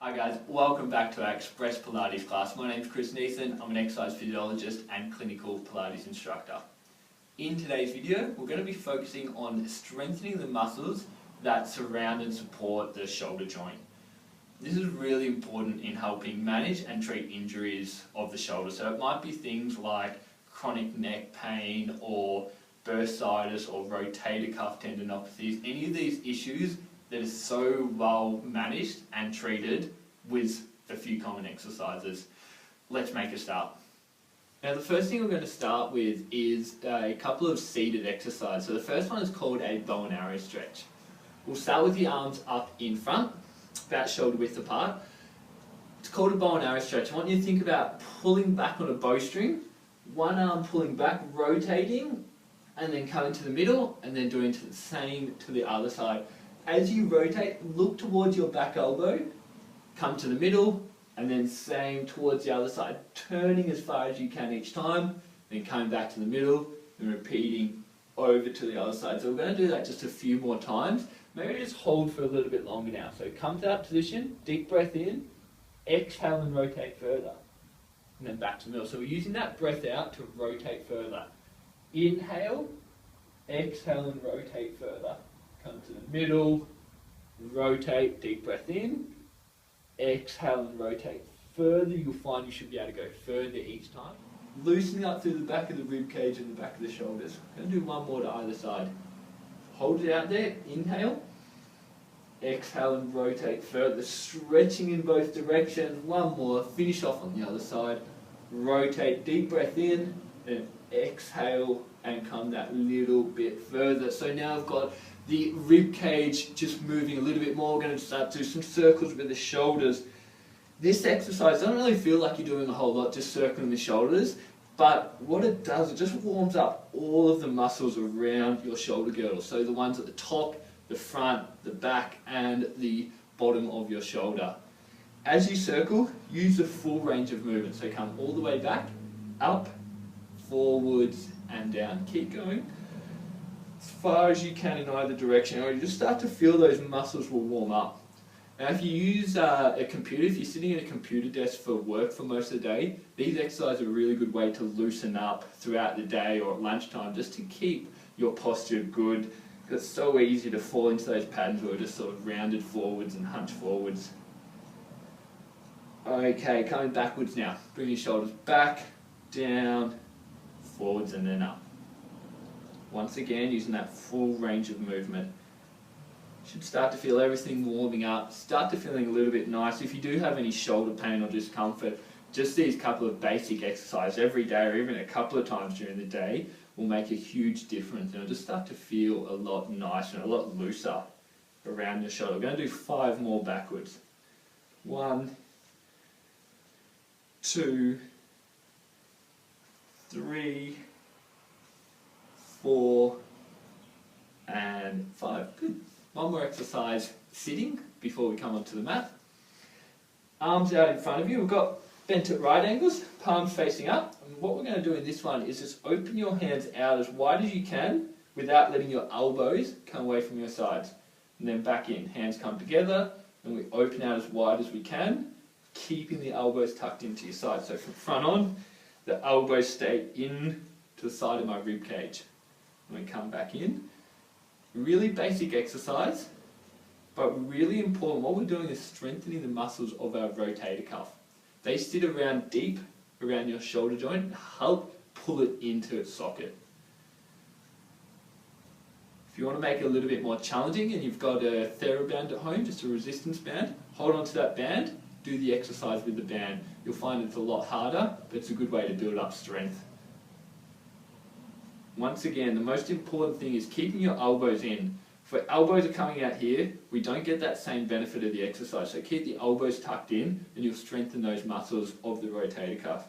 Hi guys, welcome back to our Express Pilates class. My name is Chris Neeson. I'm an exercise physiologist and clinical Pilates instructor. In today's video, we're going to be focusing on strengthening the muscles that surround and support the shoulder joint. This is really important in helping manage and treat injuries of the shoulder. So it might be things like chronic neck pain or bursitis or rotator cuff tendinopathies, any of these issues that is so well managed and treated with a few common exercises. Let's make a start. Now the first thing we're going to start with is a couple of seated exercises. So the first one is called a bow and arrow stretch. We'll start with the arms up in front, about shoulder width apart. It's called a bow and arrow stretch. I want you to think about pulling back on a bowstring, one arm pulling back, rotating, and then coming to the middle, and then doing the same to the other side. As you rotate, look towards your back elbow, come to the middle, and then same towards the other side, turning as far as you can each time, then coming back to the middle, and repeating over to the other side. So we're going to do that just a few more times. Maybe just hold for a little bit longer now. So come to that position, deep breath in, exhale and rotate further, and then back to the middle. So we're using that breath out to rotate further. Inhale, exhale and rotate further. Come to the middle, rotate, deep breath in, exhale and rotate further. You'll find you should be able to go further each time. Loosening up through the back of the rib cage and the back of the shoulders. I'm going to do one more to either side. Hold it out there, inhale, exhale and rotate further, stretching in both directions. One more, finish off on the other side. Rotate, deep breath in, then exhale and come that little bit further. So now I've got the rib cage just moving a little bit more. We're going to start to do some circles with the shoulders. This exercise doesn't really feel like you're doing a whole lot, just circling the shoulders, but what it does, it just warms up all of the muscles around your shoulder girdle. So the ones at the top, the front, the back, and the bottom of your shoulder. As you circle, use the full range of movement. So come all the way back, up, forwards, and down. Keep going as far as you can in either direction. Or you just start to feel those muscles will warm up. Now if you use a computer, if you're sitting at a computer desk for work for most of the day, these exercises are a really good way to loosen up throughout the day or at lunchtime, just to keep your posture good. It's so easy to fall into those patterns where we're just sort of rounded forwards and hunched forwards. Okay, coming backwards now. Bring your shoulders back, down, forwards and then up. Once again, using that full range of movement. You should start to feel everything warming up, start to feeling a little bit nice. If you do have any shoulder pain or discomfort, just these couple of basic exercises every day or even a couple of times during the day will make a huge difference. And it'll just start to feel a lot nicer and a lot looser around your shoulder. We're going to do 5 more backwards. 1, 2, 3, 4, and 5. Good. One more exercise sitting before we come onto the mat. Arms out in front of you. We've got bent at right angles, palms facing up. And what we're going to do in this one is just open your hands out as wide as you can without letting your elbows come away from your sides. And then back in. Hands come together and we open out as wide as we can, keeping the elbows tucked into your side. So from front on, the elbows stay in to the side of my rib cage. And we come back in. Really basic exercise, but really important. What we're doing is strengthening the muscles of our rotator cuff. They sit around deep around your shoulder joint and help pull it into its socket. If you want to make it a little bit more challenging and you've got a TheraBand at home, just a resistance band, hold on to that band, do the exercise with the band. You'll find it's a lot harder, but it's a good way to build up strength. Once again, the most important thing is keeping your elbows in. If our elbows are coming out here, we don't get that same benefit of the exercise. So keep the elbows tucked in and you'll strengthen those muscles of the rotator cuff.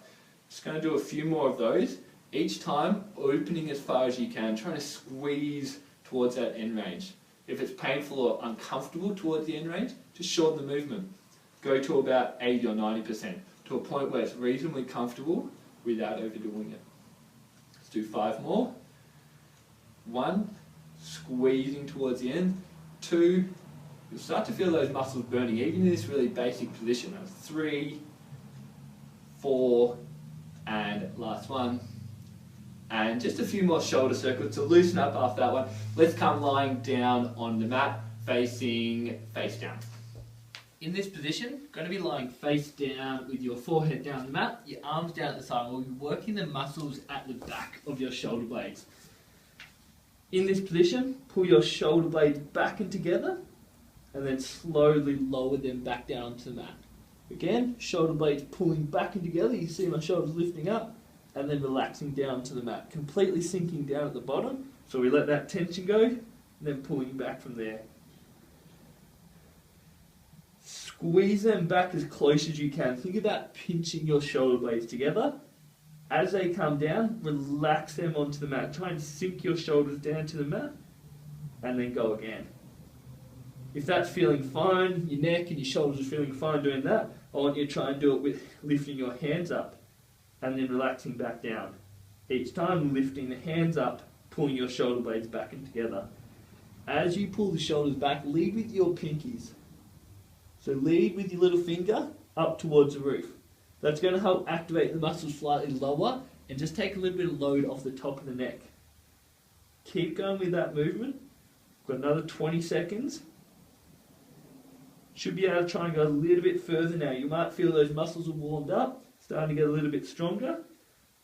Just going to do a few more of those. Each time, opening as far as you can, trying to squeeze towards that end range. If it's painful or uncomfortable towards the end range, just shorten the movement. Go to about 80 or 90%, to a point where it's reasonably comfortable without overdoing it. Let's do 5 more. 1, squeezing towards the end. 2, you'll start to feel those muscles burning, even in this really basic position of 3, 4, and last one. And just a few more shoulder circles to loosen up after that one. Let's come lying down on the mat, facing face down. In this position, going to be lying face down with your forehead down the mat, your arms down at the side. We'll be working the muscles at the back of your shoulder blades. In this position, pull your shoulder blades back and together, and then slowly lower them back down to the mat. Again, shoulder blades pulling back and together. You see my shoulders lifting up, and then relaxing down to the mat, completely sinking down at the bottom. So we let that tension go, and then pulling back from there. Squeeze them back as close as you can. Think about pinching your shoulder blades together. As they come down, relax them onto the mat. Try and sink your shoulders down to the mat, and then go again. If that's feeling fine, your neck and your shoulders are feeling fine doing that, I want you to try and do it with lifting your hands up, and then relaxing back down. Each time lifting the hands up, pulling your shoulder blades back and together. As you pull the shoulders back, lead with your pinkies. So lead with your little finger up towards the roof. That's going to help activate the muscles slightly lower and just take a little bit of load off the top of the neck. Keep going with that movement. Got another 20 seconds. Should be able to try and go a little bit further now. You might feel those muscles are warmed up, starting to get a little bit stronger.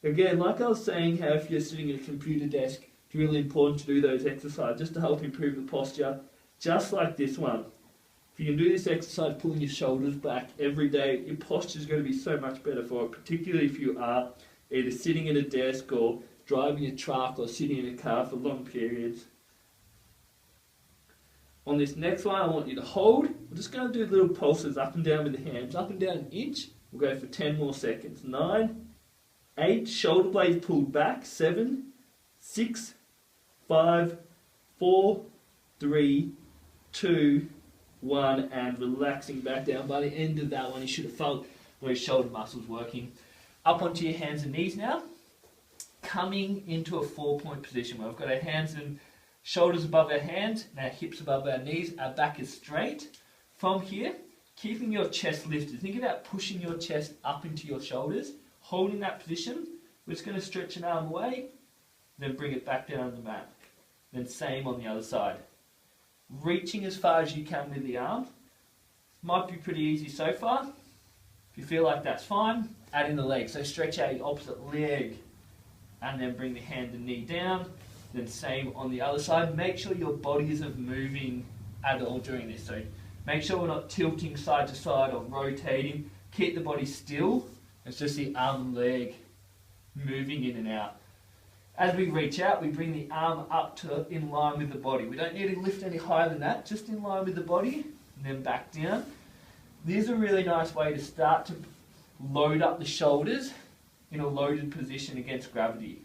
Again, like I was saying, how if you're sitting at a computer desk, it's really important to do those exercises just to help improve the posture, just like this one. If you can do this exercise, pulling your shoulders back every day, your posture is going to be so much better for it, particularly if you are either sitting at a desk or driving a truck or sitting in a car for long periods. On this next one, I want you to hold. We're just going to do little pulses up and down with the hands. Up and down an inch. We'll go for 10 more seconds. 9, 8, shoulder blades pulled back. 7, 6, 5, 4, 3, 2, 1, and relaxing back down. By the end of that one, you should have felt those shoulder muscles working. Up onto your hands and knees now. Coming into a 4-point position where we've got our hands and shoulders above our hands, and our hips above our knees, our back is straight. From here, keeping your chest lifted. Think about pushing your chest up into your shoulders, holding that position. We're just going to stretch an arm away, then bring it back down on the mat. Then same on the other side. Reaching as far as you can with the arm. Might be pretty easy so far. If you feel like that's fine, add in the leg. So stretch out your opposite leg, and then bring the hand and knee down. Then same on the other side. Make sure your body isn't moving at all during this. So make sure we're not tilting side to side or rotating. Keep the body still. It's just the arm and leg moving in and out. As we reach out, we bring the arm up to in line with the body. We don't need to lift any higher than that, just in line with the body, and then back down. This is a really nice way to start to load up the shoulders in a loaded position against gravity.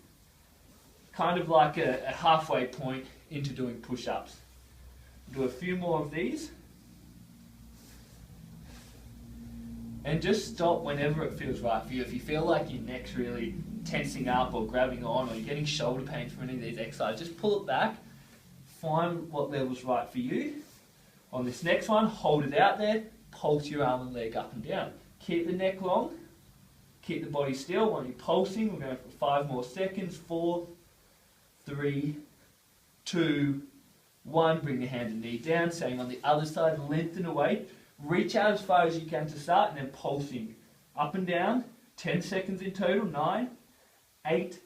Kind of like a halfway point into doing push-ups. Do a few more of these. And just stop whenever it feels right for you. If you feel like your neck's really tensing up or grabbing on, or you're getting shoulder pain from any of these exercises, just pull it back. Find what level's right for you. On this next one, hold it out there. Pulse your arm and leg up and down. Keep the neck long. Keep the body still. While you're pulsing, we're going for 5 more seconds. 4, 3, 2, 1. Bring the hand and knee down. Same on the other side. Lengthen away. Reach out as far as you can to start, and then pulsing up and down. 10 seconds in total. 9, 8,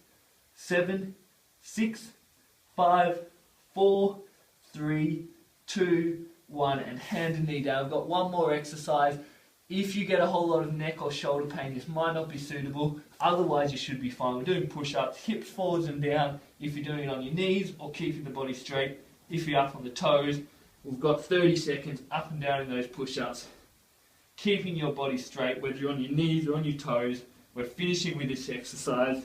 7, 6, 5, 4, 3, 2, 1. And hand and knee down. I've got one more exercise. If you get a whole lot of neck or shoulder pain, this might not be suitable. Otherwise, you should be fine. We're doing push-ups, hips forwards and down. If you're doing it on your knees or keeping the body straight. If you're up on the toes, we've got 30 seconds up and down in those push-ups. Keeping your body straight, whether you're on your knees or on your toes. We're finishing with this exercise.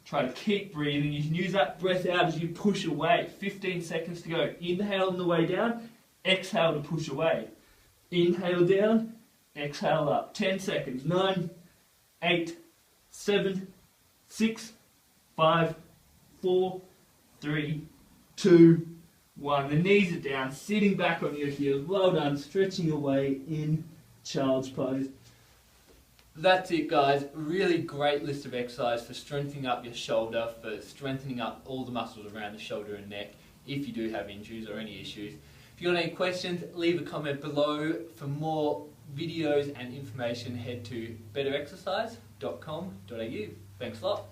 Try to keep breathing. You can use that breath out as you push away. 15 seconds to go. Inhale on the way down. Exhale to push away. Inhale down. Exhale up. 10 seconds. 9, 8, 7, 6, 5, 4, 3, 2, 1. The knees are down, sitting back on your heels. Well done, stretching away in child's pose. That's it, guys. Really great list of exercises for strengthening up your shoulder, for strengthening up all the muscles around the shoulder and neck if you do have injuries or any issues. If you've got any questions, leave a comment below. For more videos and information, head to betterexercise.com.au. Thanks a lot.